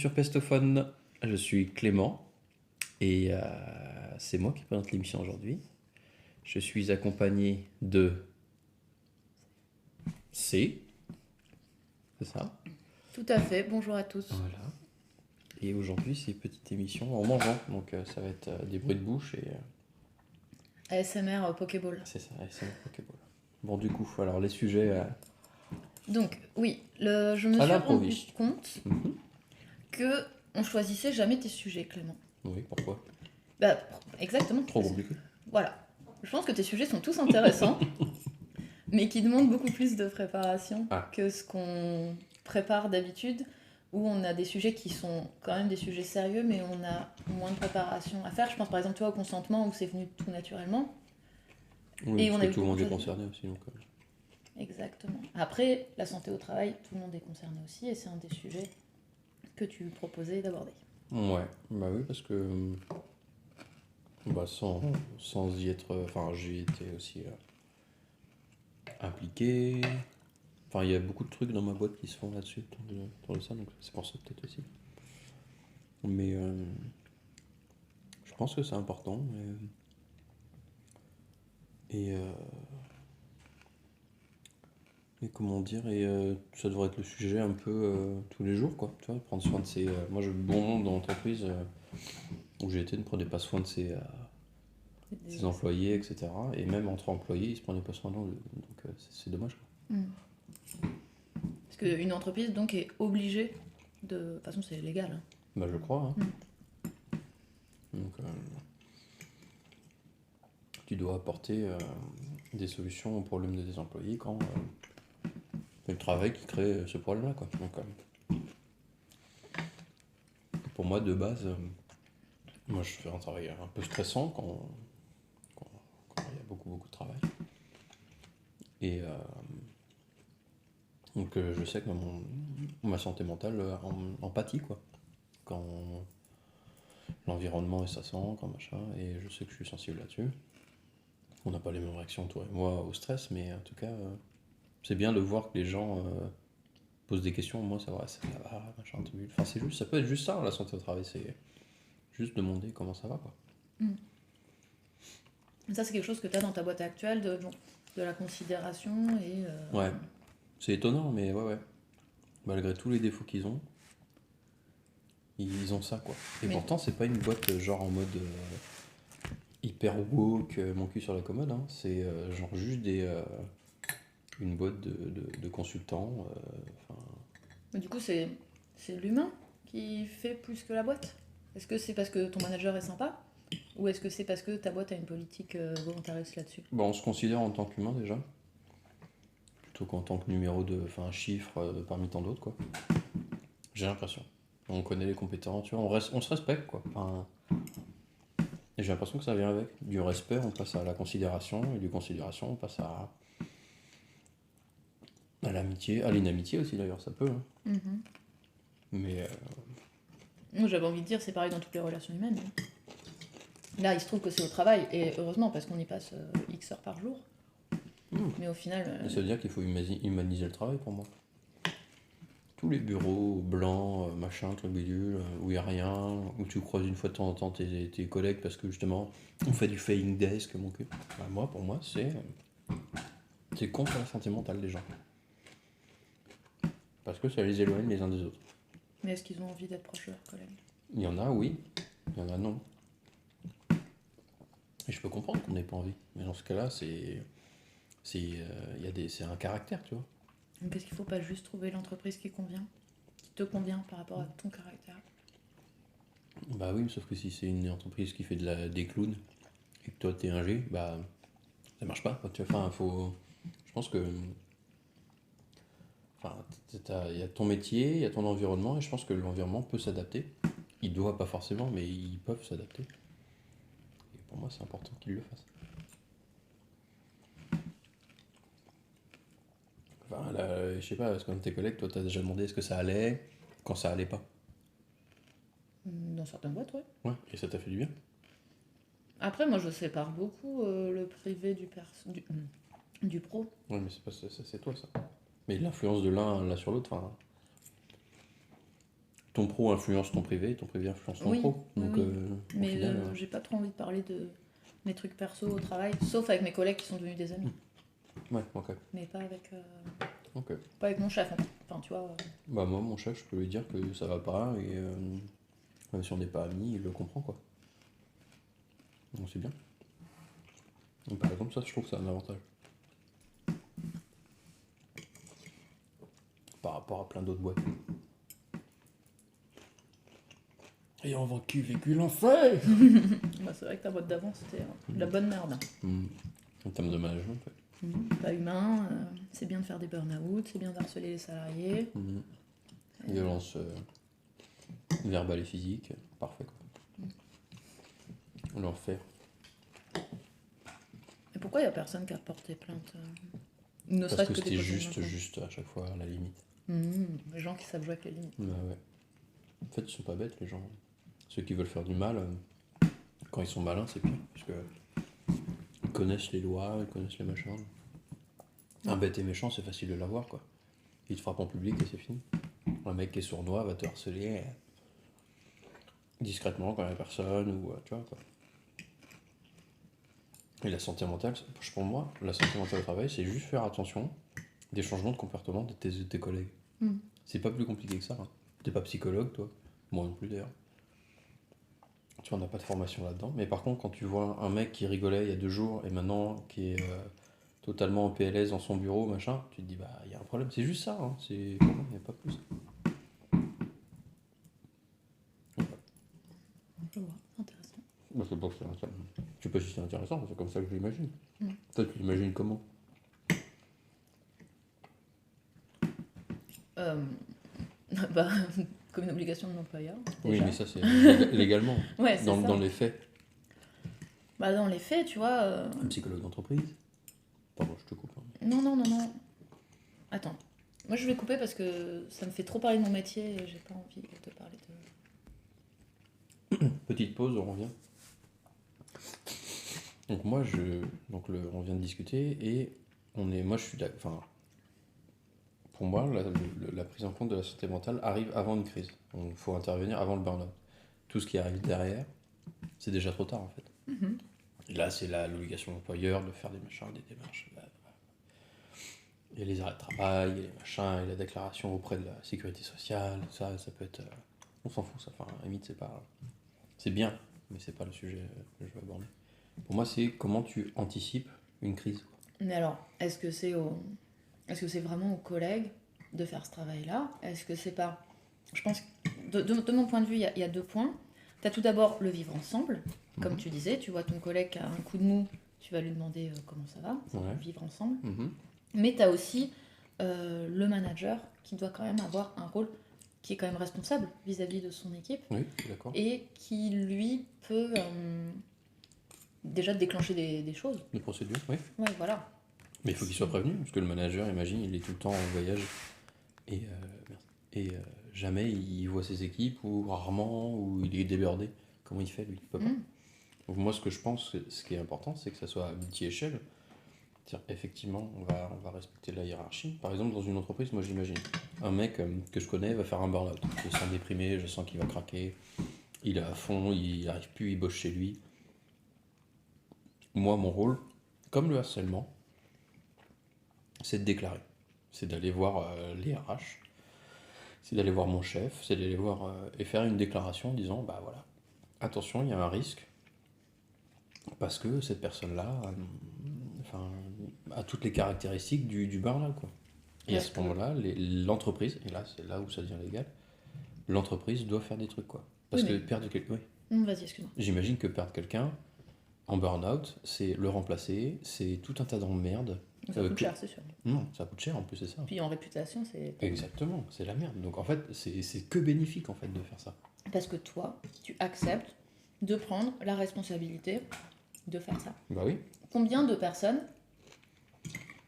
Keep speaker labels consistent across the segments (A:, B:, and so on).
A: sur Pestophone. Je suis Clément et c'est moi qui présente l'émission aujourd'hui. Je suis accompagné de C, c'est ça?
B: Tout à fait, bonjour à tous.
A: Voilà. Et aujourd'hui, c'est une petite émission en mangeant, donc ça va être des bruits de bouche et
B: ASMR Pokéball.
A: c'est ça, c'est mon Pokéball. Bon, du coup, alors les sujets.
B: Donc, oui, je me
A: À
B: suis rendu
A: l'improviste.
B: compte
A: Mhm.
B: que on choisissait jamais tes sujets, Clément.
A: Oui, pourquoi?
B: Bah, exactement.
A: Trop compliqué.
B: Voilà. Je pense que tes sujets sont tous intéressants, mais qui demandent beaucoup plus de préparation que ce qu'on prépare d'habitude, où on a des sujets qui sont quand même des sujets sérieux, mais on a moins de préparation à faire. Je pense par exemple, toi, au consentement, où c'est venu tout naturellement.
A: Oui,
B: Et
A: parce
B: on a
A: que
B: eu
A: tout le monde
B: beaucoup
A: est
B: de choses.
A: concerné aussi. Donc,
B: Exactement. Après, la santé au travail, tout le monde est concerné aussi, et c'est un des sujets que tu proposais d'aborder.
A: Ouais, bah oui, parce que bah, sans y être. Enfin, j'y étais aussi impliqué. Enfin, il y a beaucoup de trucs dans ma boîte qui se font là-dessus, autour de ça, donc c'est pour ça peut-être aussi. Mais je pense que c'est important. Et, et comment dire, ça devrait être le sujet un peu tous les jours, quoi. Tu vois, prendre soin de ses. Moi, j'ai vu bon nombre d'entreprises où j'ai été ne prenait pas soin de ses employés, etc. Et même entre employés, ils se prenaient pas soin d'eux. Donc c'est dommage, quoi.
B: Parce qu'une entreprise, donc, est obligée de... De toute façon, c'est légal. Hein.
A: Bah, je crois, hein. Donc, tu dois apporter des solutions aux problèmes des employés quand c'est le travail qui crée ce problème-là, quoi. Donc, pour moi, de base, moi, je fais un travail un peu stressant quand il y a beaucoup de travail. Et donc, je sais que ma santé mentale en pâtit, quoi. Quand l'environnement est stressant, quand machin, et je sais que je suis sensible là-dessus. On n'a pas les mêmes réactions, toi et moi, au stress, mais en tout cas, c'est bien de voir que les gens posent des questions. Moi, ça va, machin, enfin, c'est juste, ça peut être juste ça, la santé au travail, c'est juste demander comment ça va, quoi.
B: Ça, c'est quelque chose que tu as dans ta boîte actuelle, de la considération et...
A: Ouais, c'est étonnant, mais ouais. Malgré tous les défauts qu'ils ont, ils ont ça, quoi. Et
B: Mais-
A: pourtant, c'est pas une boîte genre en mode hyper woke, mon cul sur la commode, hein. C'est genre juste une boîte de consultants.
B: Mais du coup, c'est l'humain qui fait plus que la boîte. Est-ce que c'est parce que ton manager est sympa? Ou est-ce que c'est parce que ta boîte a une politique volontariste là-dessus?
A: Bon, on se considère en tant qu'humain déjà, plutôt qu'en tant que numéro de, enfin, un chiffre parmi tant d'autres, quoi. J'ai l'impression. On connaît les compétences, tu vois, on se respecte, quoi. Enfin, et j'ai l'impression que ça vient avec. Du respect, on passe à la considération, et du considération, on passe à l'amitié, à l'inamitié aussi d'ailleurs, ça peut, hein. Mais
B: Moi, j'avais envie de dire, c'est pareil dans toutes les relations humaines. Hein. Là, il se trouve que c'est au travail, et heureusement, parce qu'on y passe X heures par jour. Mais au final...
A: ça veut dire qu'il faut humaniser le travail pour moi. Tous les bureaux blancs, machin, truc bidule, où il n'y a rien, où tu croises une fois de temps en temps tes collègues parce que justement on fait du failing desk, mon cul. Bah, pour moi, c'est contre la santé mentale des gens. Parce que ça les éloigne les uns des autres.
B: Mais est-ce qu'ils ont envie d'être proches de leurs collègues?
A: Il y en a, oui, il y en a, non. Et je peux comprendre qu'on n'ait pas envie. Mais dans ce cas-là, c'est un caractère, tu vois.
B: Donc est-ce qu'il faut pas juste trouver l'entreprise qui te convient par rapport à ton caractère?
A: Bah oui, sauf que si c'est une entreprise qui fait des clowns et que toi t'es ingé, bah ça marche pas. Tu vois, enfin, je pense que, enfin, il y a ton métier, il y a ton environnement, et je pense que l'environnement peut s'adapter. Il doit pas forcément, mais ils peuvent s'adapter. Et pour moi, c'est important qu'ils le fassent. Enfin, là, je sais pas, est-ce qu'un de tes collègues, toi, t'as déjà demandé est-ce que ça allait quand ça allait pas?
B: Dans certaines boîtes, ouais.
A: Ouais, et ça t'a fait du bien?
B: Après, moi, je sépare beaucoup le privé du pro.
A: Ouais, mais c'est pas ça, c'est toi, ça. Mais l'influence de l'un sur l'autre, enfin, ton pro influence ton privé, ton privé influence ton pro. Donc,
B: oui. Mais final, j'ai pas trop envie de parler de mes trucs perso au travail, sauf avec mes collègues qui sont devenus des amis.
A: Ouais, ok.
B: Mais pas avec,
A: Ok.
B: pas avec mon chef. Enfin, tu vois.
A: Bah moi, mon chef, je peux lui dire que ça va pas, et même si on n'est pas amis, il le comprend, quoi. Donc c'est bien. Donc, par exemple, ça, je trouve que c'est un avantage. Par rapport à plein d'autres boîtes. Ayant vécu l'enfer.
B: Bah, c'est vrai que ta boîte d'avant, c'était de la bonne merde.
A: En termes de management, en fait.
B: Pas humain, c'est bien de faire des burn-out, c'est bien d'harceler les salariés.
A: Violence verbale et physique, parfait, quoi. L'enfer.
B: Et pourquoi il n'y a personne qui a porté plainte
A: Parce que c'était juste à chaque fois à la limite.
B: Les gens qui savent jouer avec les limites.
A: Bah ouais. En fait, ils sont pas bêtes, les gens. Ceux qui veulent faire du mal, quand ils sont malins, c'est pire. Parce que ils connaissent les lois, ils connaissent les machins. Un bête et méchant, c'est facile de l'avoir, quoi. Il te frappe en public et c'est fini. Un mec qui est sournois va te harceler discrètement quand il n'y a personne, ou tu vois, quoi. Et la santé mentale, pour moi, la santé mentale au travail, c'est juste faire attention des changements de comportement de tes collègues. C'est pas plus compliqué que ça. Hein. T'es pas psychologue, toi. Moi non plus, d'ailleurs. Tu vois, on n'a pas de formation là-dedans. Mais par contre, quand tu vois un mec qui rigolait il y a 2 jours et maintenant qui est totalement en PLS dans son bureau, machin, tu te dis, bah, il y a un problème. C'est juste ça, hein. Il n'y a pas plus.
B: Je vois, intéressant.
A: Bah, c'est pour ça. Je sais pas si c'est intéressant, c'est comme ça que je l'imagine. Toi, tu l'imagines comment?
B: Bah, comme une obligation de l'employeur.
A: Oui, mais ça, c'est légalement.
B: Ouais,
A: dans les faits.
B: Bah, dans les faits, tu vois.
A: Un psychologue d'entreprise. Pardon, je te coupe. Hein.
B: Non. Attends. Moi, je vais couper parce que ça me fait trop parler de mon métier et j'ai pas envie de te parler de.
A: Petite pause, on revient. Donc, on vient de discuter et moi, je suis d'accord. Enfin, pour moi, la prise en compte de la santé mentale arrive avant une crise. Donc, il faut intervenir avant le burn-out. Tout ce qui arrive derrière, c'est déjà trop tard, en fait. Et là, c'est l'obligation de l'employeur de faire des démarches. Il y a les arrêts de travail, il y a les machins, et la déclaration auprès de la sécurité sociale, ça peut être... on s'en fout, ça. Enfin, à la limite, c'est pas... C'est bien, mais c'est pas le sujet que je veux aborder. Pour moi, c'est comment tu anticipes une crise.
B: Mais alors, est-ce que c'est vraiment aux collègues de faire ce travail-là? Est-ce que c'est pas... Je pense que de mon point de vue, il y a 2 points. Tu as tout d'abord le vivre ensemble. Comme tu disais, tu vois ton collègue qui a un coup de mou, tu vas lui demander comment ça va, vivre ensemble. Mais tu as aussi le manager qui doit quand même avoir un rôle qui est quand même responsable vis-à-vis de son équipe.
A: Oui, d'accord.
B: Et qui, lui, peut déjà déclencher des choses.
A: Des procédures, oui.
B: Ouais, voilà.
A: Mais il faut qu'il soit prévenu, parce que le manager, imagine, il est tout le temps en voyage et jamais il voit ses équipes, ou rarement, ou il est débordé. Comment il fait, lui? Il peut pas. Donc moi, ce que je pense, ce qui est important, c'est que ça soit à multi-échelle. C'est-à-dire, effectivement, on va respecter la hiérarchie. Par exemple, dans une entreprise, moi j'imagine, un mec que je connais va faire un burn-out. Je le sens déprimé, je sens qu'il va craquer, il est à fond, il n'arrive plus, il bosse chez lui. Moi, mon rôle, comme le harcèlement, c'est de déclarer. C'est d'aller voir les RH, c'est d'aller voir mon chef, c'est d'aller voir et faire une déclaration en disant, bah voilà, attention, il y a un risque, parce que cette personne-là a toutes les caractéristiques du burn-out, quoi. Et à ce moment-là, l'entreprise, et là c'est là où ça devient légal, l'entreprise doit faire des trucs, quoi. Parce que perdre quelqu'un...
B: Vas-y, excuse-moi.
A: J'imagine que perdre quelqu'un en burn-out, c'est le remplacer, c'est tout un tas d'emmerdes.
B: Ça coûte cher, c'est sûr.
A: Non, ça coûte cher en plus, c'est ça.
B: Puis en réputation, c'est...
A: Exactement, c'est la merde. Donc en fait, c'est que bénéfique en fait de faire ça.
B: Parce que toi, tu acceptes de prendre la responsabilité de faire ça.
A: Bah oui.
B: Combien de personnes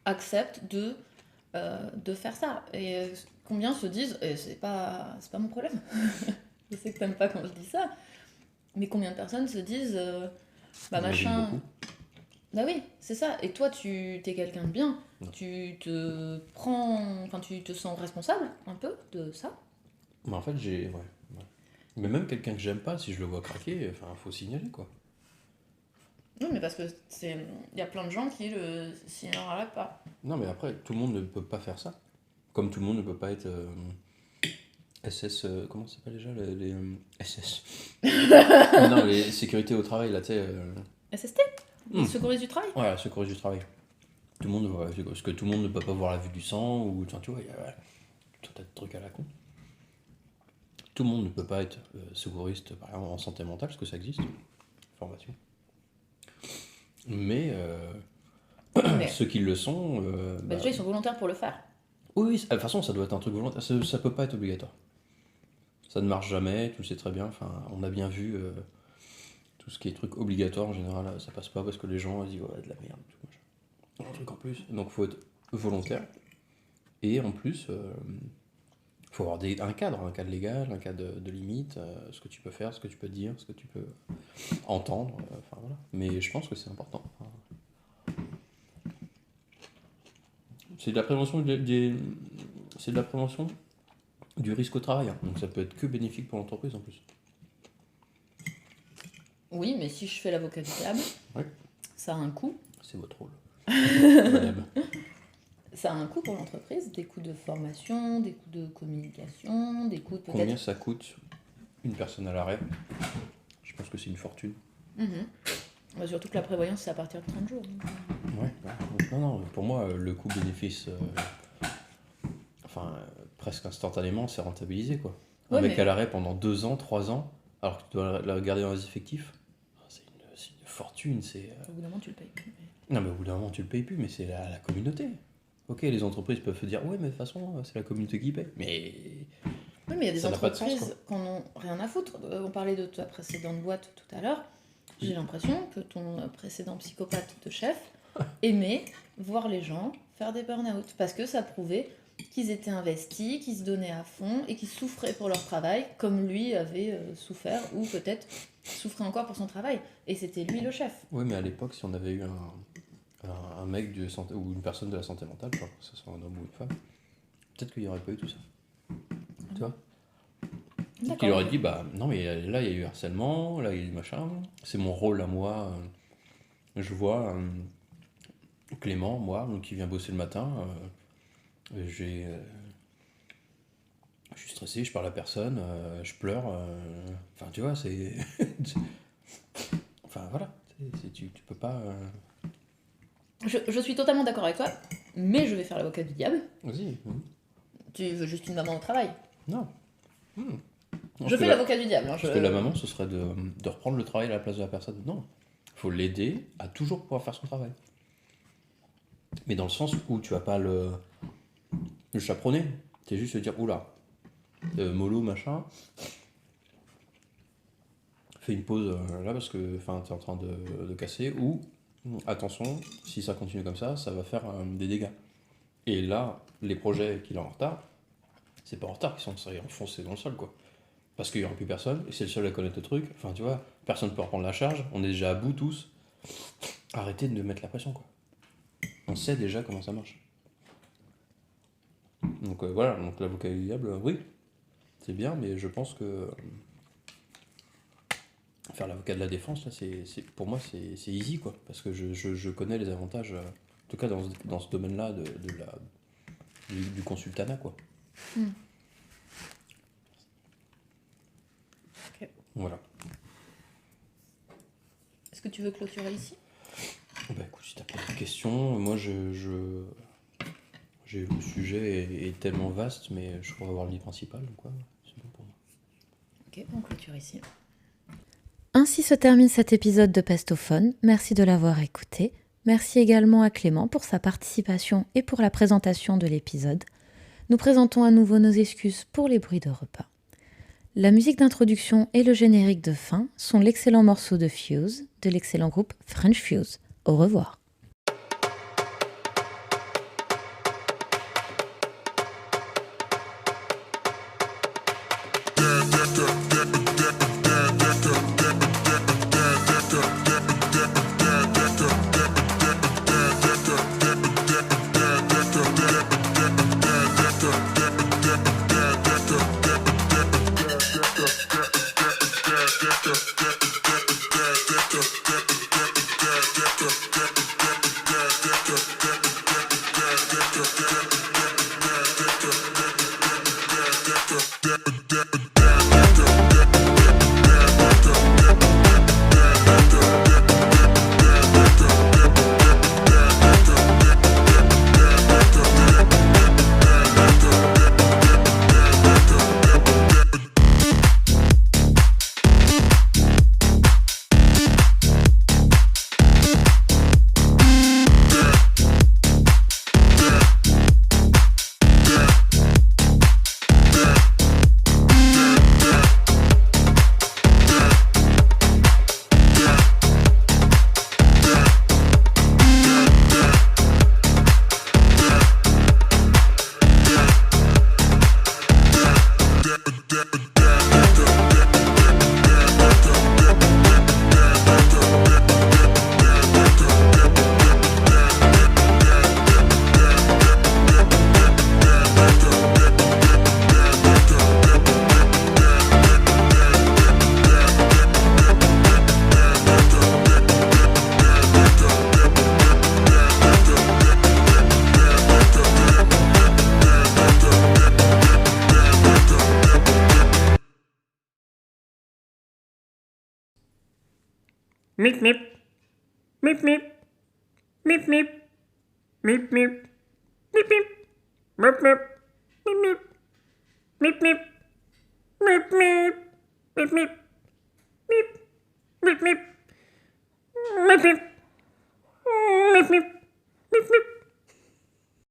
B: acceptent de faire ça? Et combien se disent c'est pas mon problème. Je sais que t'aimes pas quand je dis ça, mais combien de personnes se disent machin. Bah oui, c'est ça. Et toi, tu t'es quelqu'un de bien. Non. Tu te sens responsable un peu de ça.
A: Bah en fait, Mais même quelqu'un que j'aime pas, si je le vois craquer, faut signaler, quoi.
B: Non, mais parce que il y a plein de gens qui le signaleraient pas.
A: Non, mais après, tout le monde ne peut pas faire ça. Comme tout le monde ne peut pas être SS... comment ça s'appelle déjà les SS Non, les sécurités au travail, là, tu sais...
B: SST Secouristes du travail.
A: Ouais, secouristes du travail. Tout le monde, parce que tout le monde ne peut pas voir la vue du sang, ou tu vois, il y a tout un tas de trucs à la con. Tout le monde ne peut pas être secouriste, par exemple, en santé mentale, parce que ça existe, formation. Mais ceux qui le sont...
B: déjà, ils sont volontaires pour le faire.
A: Oui, de toute façon, ça doit être un truc volontaire, ça peut pas être obligatoire. Ça ne marche jamais, tu le sais très bien, on a bien vu... tout ce qui est truc obligatoire, en général, ça passe pas, parce que les gens disent, ouais, de la merde, tout machin. Un truc en plus. Donc faut être volontaire. Et en plus, faut avoir un cadre légal, un cadre de limite, ce que tu peux faire, ce que tu peux dire, ce que tu peux entendre. Voilà. Mais je pense que c'est important. C'est de la prévention c'est de la prévention du risque au travail. Hein. Donc ça peut être que bénéfique pour l'entreprise en plus.
B: Oui, mais si je fais l'avocat du diable, ça a un coût.
A: C'est votre rôle.
B: Ça a un coût pour l'entreprise, des coûts de formation, des coûts de communication, des coûts peut-être...
A: Combien ça coûte une personne à l'arrêt? Je pense que c'est une fortune.
B: Surtout que la prévoyance, c'est à partir de 30 jours.
A: Ouais. Non, pour moi, le coût-bénéfice, presque instantanément, c'est rentabilisé, quoi. Un mec à l'arrêt pendant 2 ans, 3 ans, alors que tu dois la garder dans les effectifs, c'est une fortune, c'est...
B: Au bout d'un moment, tu le payes plus.
A: Non, mais au bout d'un moment, tu le payes plus, mais c'est la communauté. Ok, les entreprises peuvent se dire, ouais, mais de toute façon, c'est la communauté qui paye. Mais...
B: Oui, mais il y a des entreprises qui n'en ont rien à foutre. On parlait de ta précédente boîte tout à l'heure. J'ai l'impression que ton précédent psychopathe de chef aimait voir les gens faire des burn-out. Parce que ça prouvait qu'ils étaient investis, qu'ils se donnaient à fond et qu'ils souffraient pour leur travail, comme lui avait souffert, ou peut-être souffrait encore pour son travail. Et c'était lui le chef.
A: Oui, mais à l'époque, si on avait eu un mec ou une personne de la santé mentale, que ce soit un homme ou une femme, peut-être qu'il n'y aurait pas eu tout ça. Tu vois? Peut-être qu'il aurait dit, non, mais là, il y a eu harcèlement, là, il y a eu machin, c'est mon rôle à moi. Je vois Clément, moi, qui vient bosser le matin, je suis stressé, je parle à personne, je pleure, tu vois, c'est... voilà, tu peux pas...
B: Je suis totalement d'accord avec toi, mais je vais faire l'avocat du diable.
A: Vas-y.
B: Tu veux juste une maman au travail?
A: Non.
B: Je fais l'avocat du diable.
A: Parce que la maman, ce serait de reprendre le travail à la place de la personne. Non. Il faut l'aider à toujours pouvoir faire son travail. Mais dans le sens où tu vas pas le chaperonner. C'est juste de dire, oula, mollo, machin, fais une pause là parce que t'es en train de casser, ou attention, si ça continue comme ça, ça va faire des dégâts. Et là, les projets qu'il a en retard, c'est pas en retard, qu'ils sont enfoncés dans le sol, quoi. Parce qu'il n'y aura plus personne, et c'est le seul à connaître le truc. Tu vois, personne ne peut reprendre la charge, on est déjà à bout tous. Arrêtez de mettre la pression, quoi. On sait déjà comment ça marche. Donc voilà, donc l'avocat du diable, oui, c'est bien, mais je pense que faire l'avocat de la défense, là, pour moi, c'est easy, quoi. Parce que je connais les avantages, en tout cas dans ce domaine-là, du consultanat, quoi.
B: Okay.
A: Voilà.
B: Est-ce que tu veux clôturer ici?
A: Écoute, si t'as pas de questions, moi le sujet est tellement vaste, mais je crois avoir l'idée principale, donc c'est bon pour moi.
B: Ok, on clôture ici.
C: Ainsi se termine cet épisode de Pestophone. Merci de l'avoir écouté. Merci également à Clément pour sa participation et pour la présentation de l'épisode. Nous présentons à nouveau nos excuses pour les bruits de repas. La musique d'introduction et le générique de fin sont l'excellent morceau de Fuse de l'excellent groupe French Fuse. Au revoir.
D: Yeah. Mip mip. Mip mip. Mip mip. Mip mip. Mip mip. Mip mip. Mip mip. Mip mip. Mip mip. Mip mip. Mip. Mip mip. Mip mip.